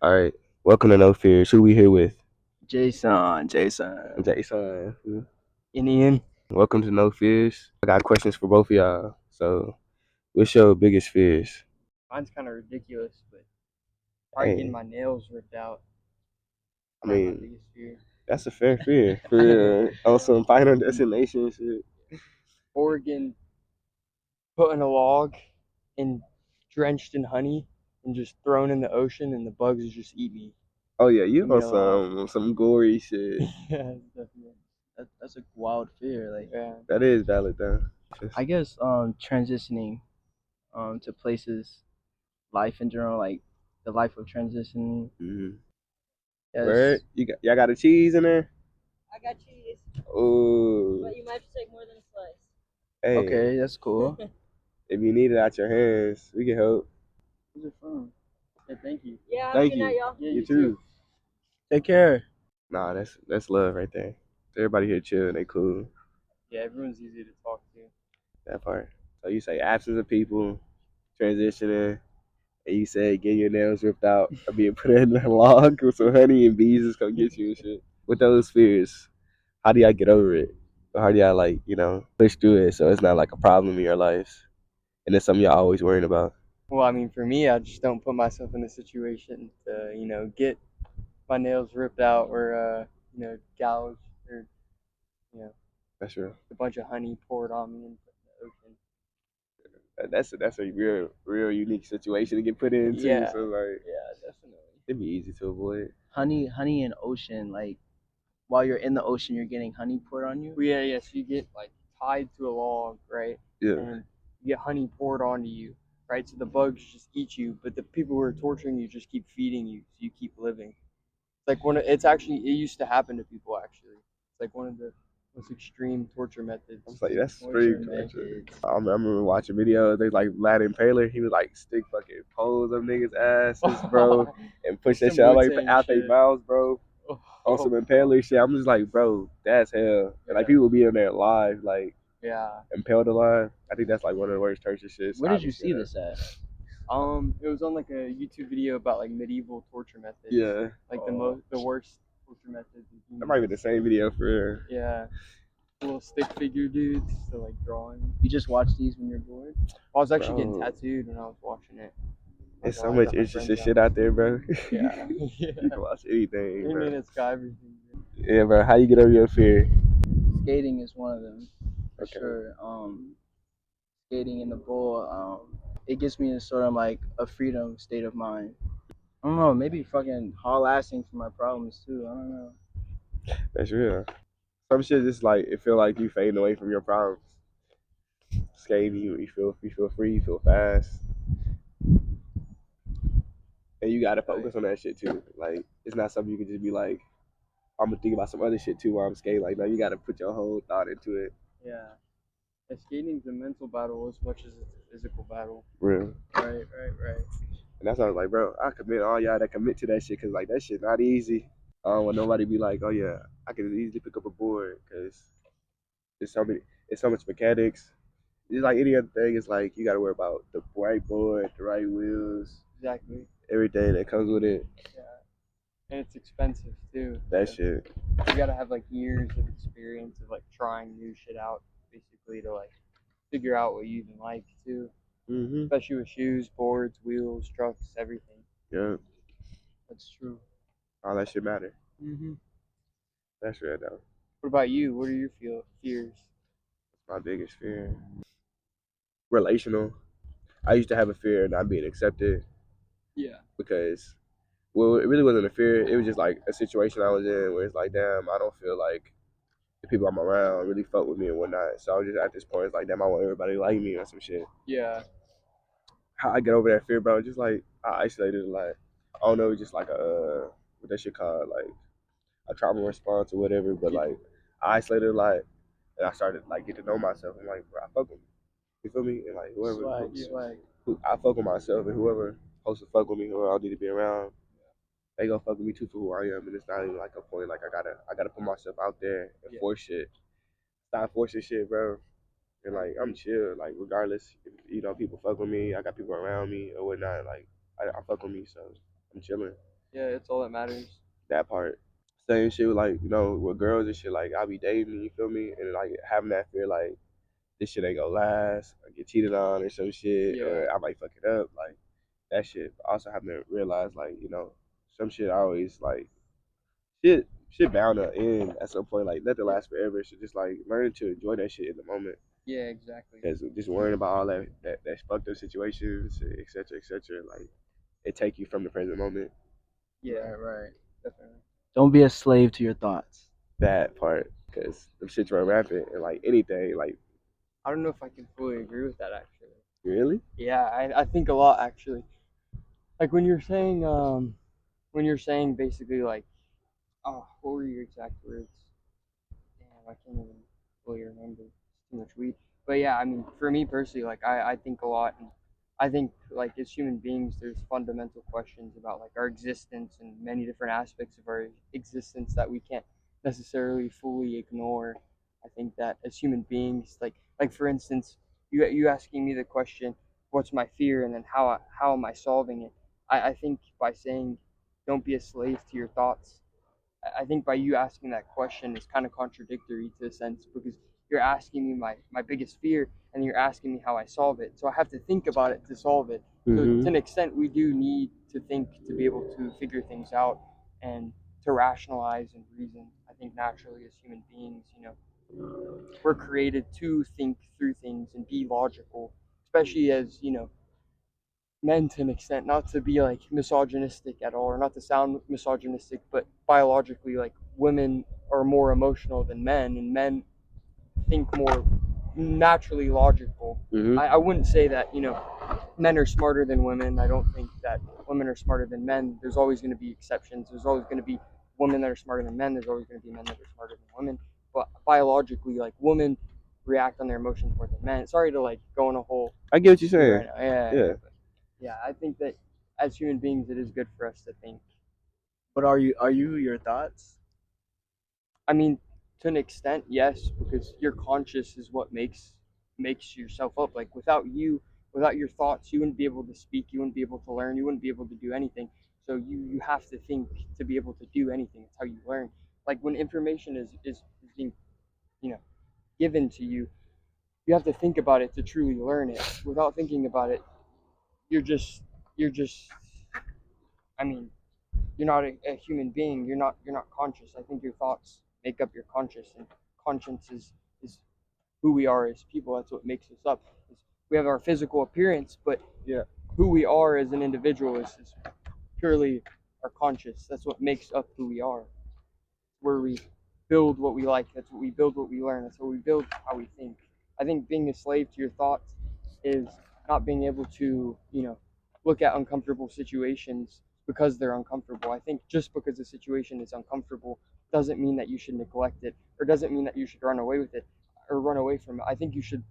All right. Welcome to No Fears. Who we here with? Jason. Jason. Indian. Welcome to No Fears. I got questions for both of y'all. So, what's your biggest fears? Mine's kind of ridiculous, but probably getting Hey, my nails ripped out. I Probably my mean, biggest fear. that's a fair fear. For real. On some Final Destination shit. Or getting put in a log and drenched in honey and just thrown in the ocean and the bugs just eat me. Oh yeah, you Eat me on alive. some gory shit. Yeah, definitely. That's a wild fear. Like, Yeah. That is valid though. I guess transitioning to places, life in general, like the life of transitioning. Mm-hmm. Where Yes. y'all got a cheese in there? I got cheese, Oh, but you might have to take more than a slice. hey, Okay, that's cool. if you need it out your hands, we can help. Where's it from? Yeah, thank you. Yeah, have a Thank good night, you. y'all. Yeah, You too. Take care. Nah, that's love right there. Everybody here chill, they cool. Yeah, everyone's easy to talk to. That part. So you say absence of people, transitioning, and you say getting your nails ripped out or being put in a log with some honey and bees just come get you and shit. With those fears, how do y'all get over it? Or how do y'all push through it so it's not like a problem in your life and it's something y'all always worrying about? Well, I mean, for me, I just don't put myself in a situation to, get my nails ripped out or, gouged or, That's real. a bunch of honey poured on me and put in the ocean. That's a real unique situation to get put into. Yeah, So like yeah, definitely. it'd be easy to avoid. Honey in ocean. Like while you're in the ocean, you're getting honey poured on you. Well, yeah. So you get like tied to a log, right? Yeah. And you get honey poured onto you, right? So the bugs just eat you, but the people who are torturing you just keep feeding you, so you keep living. It's like it used to happen to people actually. It's like one of the most extreme torture methods. I was like, that's Torture pretty torture. methods. I remember watching videos. They like Vlad Impaler. He would like stick fucking poles up niggas' asses, bro, and push that Some shit out like Wu-Tang out their shit. mouths, bro. On some Impaler shit. I'm just like, bro, that's hell. And like Yeah. people be in there alive, like Yeah. impaled alive. I think that's like one of the worst torture shits. Where did you obviously, see this at? It was on like a YouTube video about like medieval torture methods. Yeah. Like the worst torture methods. That might be the same video for real. Yeah. Little stick figure dudes to like drawing. You just watch these when you're bored? I was actually getting Bro. tattooed when I was watching it. There's so much interesting shit out there, bro. Yeah. You can watch anything, bro. It's got everything. Yeah, bro. How you get over your fear? Skating is one of them, for Okay. sure. Skating in the bowl, it gets me in sort of like a freedom state of mind. I don't know, maybe fucking haul assing for my problems too. I don't know. That's real. Some shit just like it feel like you fading away from your problems. Skating, you feel free, you feel fast, and you gotta focus on that shit too. Like it's not something you can just be like, I'm gonna think about some other shit too while I'm skating. Like no, you gotta put your whole thought into it. Yeah. Skating's a mental battle as much as it's a physical battle. Real. Right. And that's why I was like, bro, I commend all y'all that commit to that shit because like that shit not easy. I don't want nobody be like, oh yeah, I can easily pick up a board because it's so much mechanics. It's like any other thing. It's like you got to worry about the right board, the right wheels, Exactly. everything that comes with it. Yeah. And it's expensive too. That shit. You gotta have like years of experience of like trying new shit out, basically to like figure out what you even like too. Mhm. Especially with shoes, boards, wheels, trucks, everything. Yeah. That's true. All that shit matter. Mhm. That's real though. What about you? What are your fears? My biggest fear. Relational. I used to have a fear of not being accepted Yeah. because, well, it really wasn't a fear. It was just like a situation I was in where it's like, damn, I don't feel like the people I'm around really fuck with me and whatnot. So I was just at this point, it's like, damn, I want everybody to like me or some shit. Yeah. How I get over that fear, bro? Just like I isolated a lot. I don't know, just like a what that shit called, like a trauma response or whatever. But like I isolated a lot, and I started like get to know myself. And like, bro, I fuck with me. You feel me? And like whoever, Swag. I fuck with myself, and whoever supposed to fuck with me, whoever I need to be around, they gonna fuck with me too for who I am. And it's not even like a point. Like I gotta put myself out there and force shit. Stop forcing shit, bro. And like I'm chill, like regardless if people fuck with me, I got people around me or whatnot, like I fuck with me, so I'm chilling. Yeah, it's all that matters. That part. Same shit with like, with girls and shit, like I be dating, you feel me? And like having that fear like this shit ain't gonna last, I get cheated on or some shit, or I might fuck it up, like that shit. But also having to realize like, some shit always like shit bound to end at some point, like nothing lasts forever. So just like learn to enjoy that shit in the moment. Yeah, exactly. Because just worrying about all that fucked up situations, et cetera, like it take you from the present moment. Yeah, Right. definitely. Don't be a slave to your thoughts. That part, because them shits run rampant and like anything, like I don't know if I can fully agree with that actually. really. Yeah, I think a lot actually. Like when you're saying basically like, oh, what were your exact words? Damn, I can't even fully remember. It's too much weed. But yeah, I mean, for me personally, like I think a lot, and I think like as human beings, there's fundamental questions about like our existence and many different aspects of our existence that we can't necessarily fully ignore. I think that as human beings, like for instance, you asking me the question, what's my fear, and then how am I solving it? I think by saying, don't be a slave to your thoughts. I think by you asking that question is kind of contradictory to a sense because you're asking me my biggest fear and you're asking me how I solve it. So I have to think about it to solve it. So to an extent, we do need to think to be able to figure things out and to rationalize and reason. I think naturally as human beings, we're created to think through things and be logical, especially as, men to an extent, not to be like misogynistic at all or not to sound misogynistic, but biologically like women are more emotional than men and men think more naturally logical. I wouldn't say that, men are smarter than women. I don't think that women are smarter than men. There's always going to be exceptions. There's always going to be women that are smarter than men. There's always going to be men that are smarter than women. But biologically, like women react on their emotions more than men. Sorry to like go on a whole. I get what you're saying. Right now. Yeah. Yeah. Yeah, I think that as human beings, it is good for us to think. But are you your thoughts? I mean, to an extent, yes, because your conscious is what makes yourself up. Like without your thoughts, you wouldn't be able to speak. You wouldn't be able to learn. You wouldn't be able to do anything. So you have to think to be able to do anything. It's how you learn. Like when information is being you know given to you, you have to think about it to truly learn it. Without thinking about it, you're just. I mean, you're not a human being. You're not conscious. I think your thoughts make up your conscious, and conscience is who we are as people. That's what makes us up. We have our physical appearance, but Yeah. who we are as an individual is purely our conscious. That's what makes up who we are. Where we build what we like. That's what we build. What we learn. That's what we build. How we think. I think being a slave to your thoughts is not being able to, look at uncomfortable situations because they're uncomfortable. I think just because a situation is uncomfortable doesn't mean that you should neglect it or doesn't mean that you should run away with it or run away from it. I think you should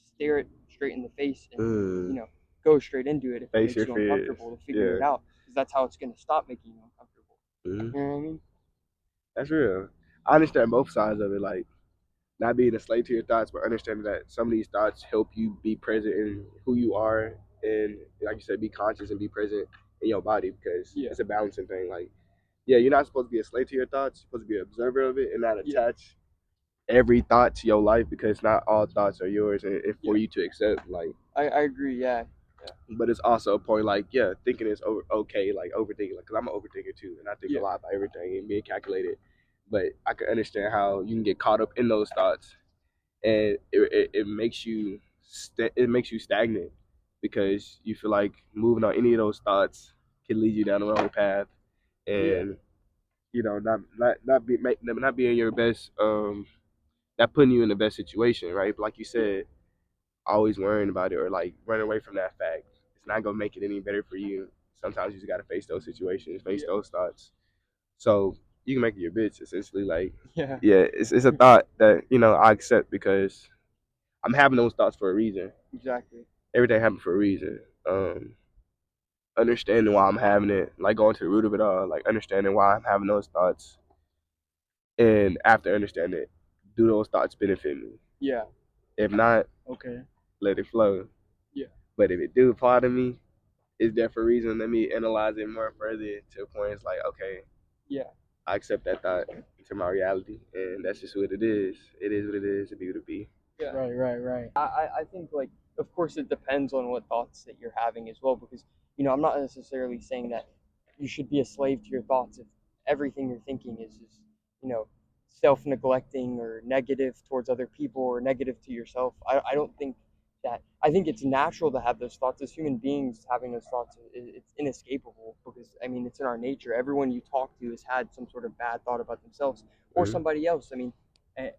stare it straight in the face and, go straight into it if it Face makes your you fears. uncomfortable to figure it Yeah. out because that's how it's going to stop making you uncomfortable. Mhm. You know what I mean? That's real. I understand both sides of it, like not being a slave to your thoughts, but understanding that some of these thoughts help you be present in who you are, and like you said, be conscious and be present in your body because it's a balancing thing. Like, yeah, you're not supposed to be a slave to your thoughts. You're supposed to be an observer of it and not attach every thought to your life because not all thoughts are yours and for you to accept. Like, I agree. Yeah. but it's also a point like, yeah, thinking is okay, like overthinking, like, cause I'm an overthinker too, and I think a lot about everything and being calculated. But I can understand how you can get caught up in those thoughts, and it makes you it makes you stagnant because you feel like moving on any of those thoughts can lead you down the wrong path, and not being your best, not putting you in the best situation, right? But like you said, always worrying about it or like running away from that fact, it's not gonna make it any better for you. Sometimes you just gotta face those situations, face those thoughts. So you can make it your bitch essentially. Like, Yeah. it's a thought that I accept because I'm having those thoughts for a reason. Exactly. Everything happens for a reason. Understanding why I'm having it, like going to the root of it all, like understanding why I'm having those thoughts, and after understanding it, do those thoughts benefit me? Yeah. If not, Okay. let it flow. Yeah. But if it do apply to me, it's there for a reason. Let me analyze it more further to a point. It's like, okay, Yeah. I accept that thought into my reality, and that's just what it is. It is what it is. It be what it be. Yeah. Right. I think, like, of course it depends on what thoughts that you're having as well, because I'm not necessarily saying that you should be a slave to your thoughts if everything you're thinking is you know self-neglecting or negative towards other people or negative to yourself. I don't think that. I think it's natural to have those thoughts as human beings. Having those thoughts, it's inescapable, because I mean it's in our nature. Everyone you talk to has had some sort of bad thought about themselves or somebody else. I mean, eh,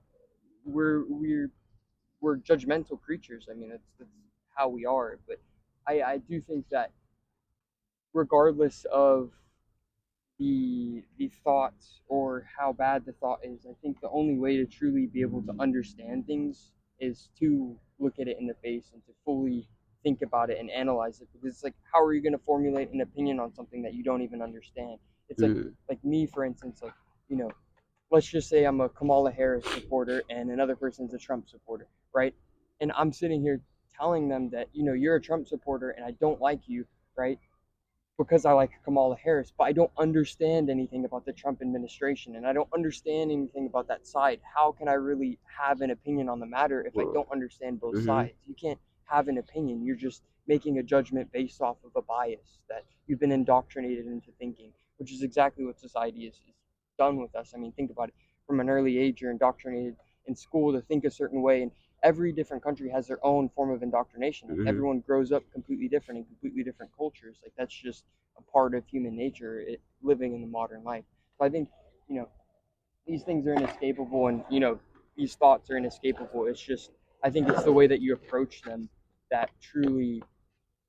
we're judgmental creatures. I mean, that's how we are. But I do think that regardless of the thoughts or how bad the thought is, I think the only way to truly be able to understand things is to look at it in the face and to fully think about it and analyze it. Because it's like, how are you going to formulate an opinion on something that you don't even understand? It's like me, for instance, like, let's just say I'm a Kamala Harris supporter and another person's a Trump supporter, right? And I'm sitting here telling them that, you're a Trump supporter and I don't like you, right? Because I like Kamala Harris, but I don't understand anything about the Trump administration and I don't understand anything about that side. How can I really have an opinion on the matter if I don't understand both sides? You can't have an opinion. You're just making a judgment based off of a bias that you've been indoctrinated into thinking, which is exactly what society is done with us. I mean, think about it. From an early age, you're indoctrinated in school to think a certain way, and every different country has their own form of indoctrination. Like, everyone grows up completely different in completely different cultures. Like, that's just a part of human nature, living in the modern life. So I think, these things are inescapable, and these thoughts are inescapable. It's just, I think it's the way that you approach them that truly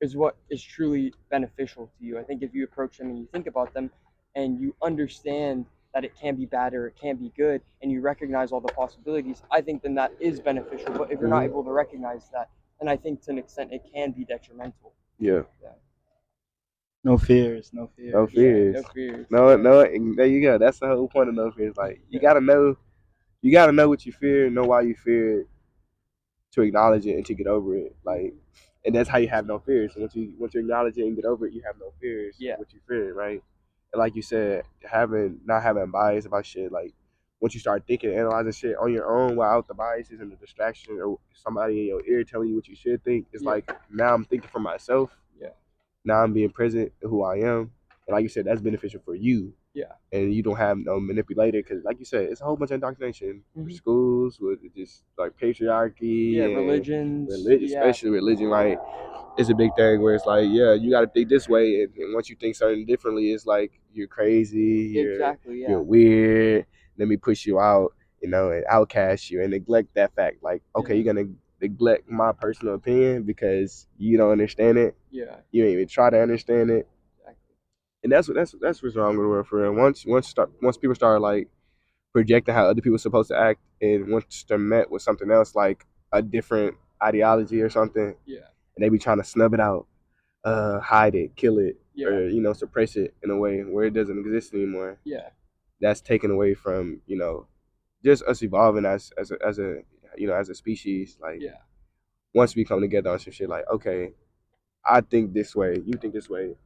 is what is truly beneficial to you. I think if you approach them and you think about them and you understand that it can be bad or it can be good and you recognize all the possibilities, I think then that is beneficial. But if you're not able to recognize that, then I think to an extent it can be detrimental. Yeah. No fears. No fears. No fears. No. There you go. That's the whole point of no fears. Like, you gotta know what you fear, know why you fear it, to acknowledge it and to get over it. Like, and that's how you have no fears. So once you acknowledge it and get over it, you have no fears. Yeah. What you fear, right? And like you said, not having bias about shit. Like, once you start thinking, analyzing shit on your own without the biases and the distraction or somebody in your ear telling you what you should think, it's like, now I'm thinking for myself. Yeah. Now I'm being present in who I am. And like you said, that's beneficial for you. Yeah. And you don't have no manipulator, because like you said, it's a whole bunch of indoctrination for schools with just like patriarchy. Yeah, and religions. especially religion. Like, it's a big thing where it's like, yeah, you got to think this way, and once you think something differently, it's like you're crazy, you're weird. Let me push you out, and outcast you and neglect that fact. Like, okay, you're gonna neglect my personal opinion because you don't understand it. Yeah. You ain't even try to understand it. Exactly. And that's what's wrong with the world for real. Once people start like projecting how other people are supposed to act, and once they're met with something else like a different ideology or something, and they be trying to snub it out, hide it, kill it, or suppress it in a way where it doesn't exist anymore. Yeah. That's taken away from just us evolving as a species. Like, once we come together on some shit, like, okay, I think this way, you think this way.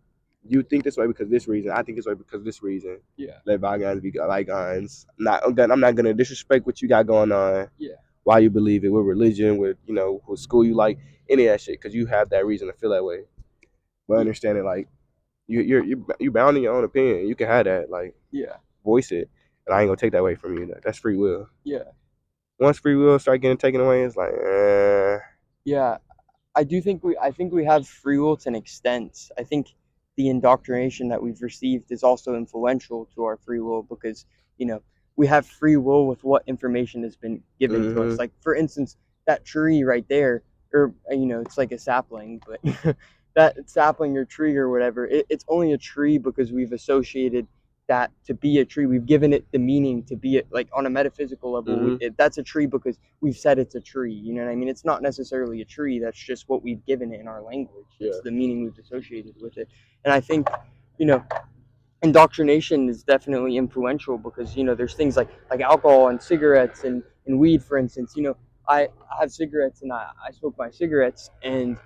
You think this way because this reason. I think this way because this reason. Yeah. Let bygones be bygones. I'm not gonna disrespect what you got going on. Yeah. Why you believe it, with religion, with with school you like, any of that shit, because you have that reason to feel that way. But understand it, like, you're bound in your own opinion. You can have that, like, voice it, and I ain't gonna take that away from you. That's free will. Yeah. Once free will start getting taken away, it's like, Yeah. I think we have free will to an extent. I think the indoctrination that we've received is also influential to our free will, because we have free will with what information has been given to us. Like, for instance, that tree right there, or it's like a sapling, but that sapling or tree or whatever, it's only a tree because we've associated that to be a tree. We've given it the meaning to be it, like, on a metaphysical level. That's a tree because we've said it's a tree. You know what I mean? It's not necessarily a tree. That's just what we've given it in our language. It's the meaning we've associated with it. And I think, indoctrination is definitely influential, because there's things like alcohol and cigarettes and weed, for instance. I have cigarettes and I smoke my cigarettes, and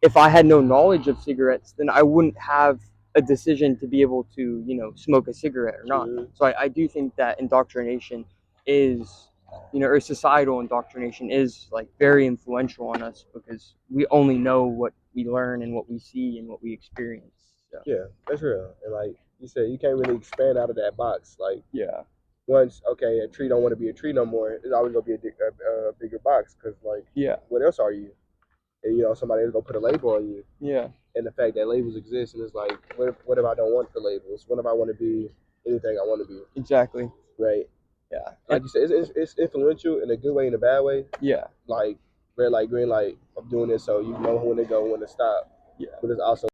if I had no knowledge of cigarettes, then I wouldn't have a decision to be able to, smoke a cigarette or not. Mhm. So I do think that indoctrination is, or societal indoctrination is like very influential on us because we only know what we learn and what we see and what we experience. So, Yeah, that's real. And like you said, you can't really expand out of that box. Like yeah. once, okay, a tree don't want to be a tree no more, it's always gonna be a bigger box. Cause like, Yeah. what else are you? And somebody is gonna put a label on you. Yeah. And the fact that labels exist, and it's like, what if I don't want the labels? What if I want to be anything I want to be? Exactly. Right. Yeah. Like you said, it's influential in a good way and a bad way. Yeah. Like red light, green light. I'm doing this so you know when to go, when to stop. Yeah. But it's also